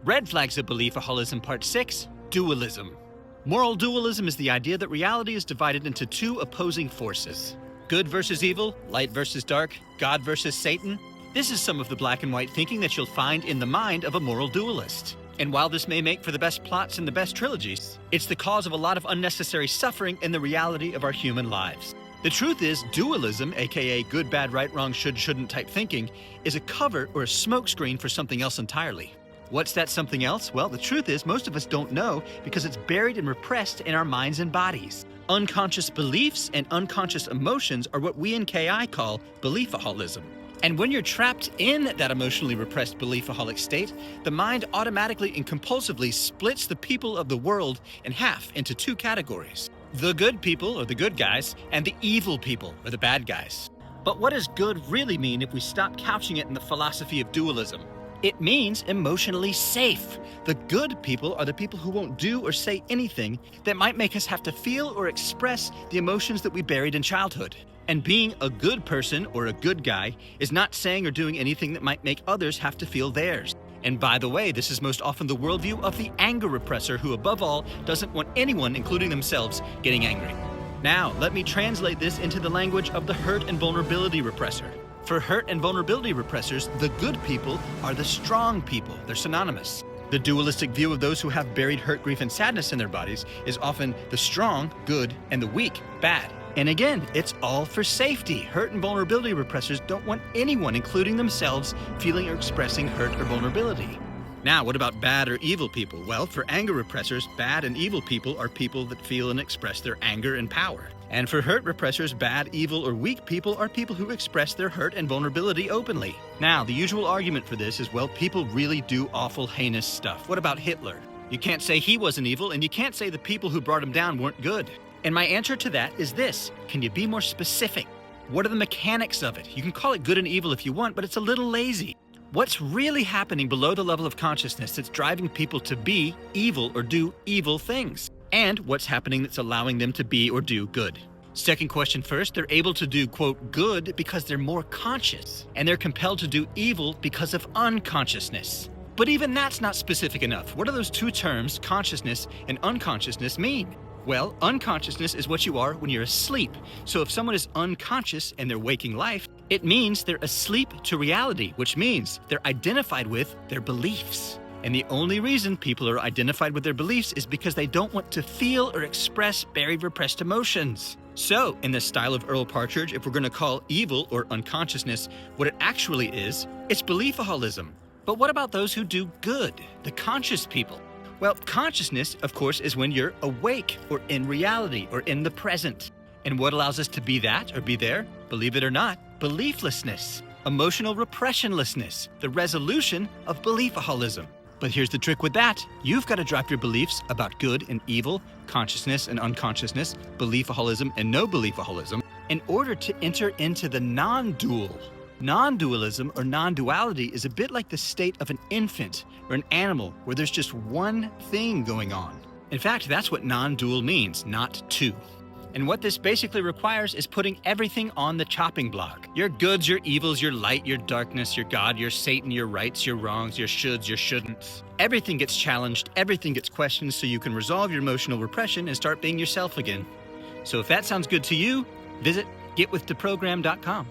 Red Flags of Beliefaholism Part 6, Dualism. Moral dualism is the idea that reality is divided into two opposing forces. Good versus evil, light versus dark, God versus Satan. This is some of the black and white thinking that you'll find in the mind of a moral dualist. And while this may make for the best plots and the best trilogies, it's the cause of a lot of unnecessary suffering in the reality of our human lives. The truth is, dualism, aka good, bad, right, wrong, should, shouldn't type thinking, is a cover or a smokescreen for something else entirely. What's that something else? Well, the truth is, most of us don't know because it's buried and repressed in our minds and bodies. Unconscious beliefs and unconscious emotions are what we in KI call beliefaholism. And when you're trapped in that emotionally repressed beliefaholic state, the mind automatically and compulsively splits the people of the world in half into two categories. The good people, or the good guys, and the evil people, or the bad guys. But what does good really mean if we stop couching it in the philosophy of dualism? It means emotionally safe. The good people are the people who won't do or say anything that might make us have to feel or express the emotions that we buried in childhood. And being a good person or a good guy is not saying or doing anything that might make others have to feel theirs. And by the way, this is most often the worldview of the anger repressor who above all doesn't want anyone, including themselves, getting angry. Now, let me translate this into the language of the hurt and vulnerability repressor. For hurt and vulnerability repressors, the good people are the strong people. They're synonymous. The dualistic view of those who have buried hurt, grief, and sadness in their bodies is often the strong, good, and the weak, bad. And again, it's all for safety. Hurt and vulnerability repressors don't want anyone, including themselves, feeling or expressing hurt or vulnerability. Now, what about bad or evil people? Well, for anger repressors, bad and evil people are people that feel and express their anger and power. And for hurt repressors, bad, evil, or weak people are people who express their hurt and vulnerability openly. Now, the usual argument for this is, well, people really do awful, heinous stuff. What about Hitler? You can't say he wasn't evil, and you can't say the people who brought him down weren't good. And my answer to that is this: can you be more specific? What are the mechanics of it? You can call it good and evil if you want, but it's a little lazy. What's really happening below the level of consciousness that's driving people to be evil or do evil things? And what's happening that's allowing them to be or do good? Second question first, they're able to do, quote, good because they're more conscious, and they're compelled to do evil because of unconsciousness. But even that's not specific enough. What do those two terms, consciousness and unconsciousness, mean? Well, unconsciousness is what you are when you're asleep. So if someone is unconscious in their waking life, it means they're asleep to reality, which means they're identified with their beliefs. And the only reason people are identified with their beliefs is because they don't want to feel or express buried, repressed emotions. So, in the style of Earl Partridge, if we're going to call evil or unconsciousness what it actually is, it's beliefaholism. But what about those who do good, the conscious people? Well, consciousness, of course, is when you're awake or in reality or in the present. And what allows us to be that or be there? Believe it or not, belieflessness, emotional repressionlessness, the resolution of beliefaholism. But here's the trick with that. You've got to drop your beliefs about good and evil, consciousness and unconsciousness, beliefaholism and no beliefaholism, in order to enter into the non-dual. Non-dualism or non-duality is a bit like the state of an infant or an animal where there's just one thing going on. In fact, that's what non-dual means, not two. And what this basically requires is putting everything on the chopping block. Your goods, your evils, your light, your darkness, your God, your Satan, your rights, your wrongs, your shoulds, your shouldn'ts. Everything gets challenged, everything gets questioned so you can resolve your emotional repression and start being yourself again. So if that sounds good to you, visit getwiththeprogram.com.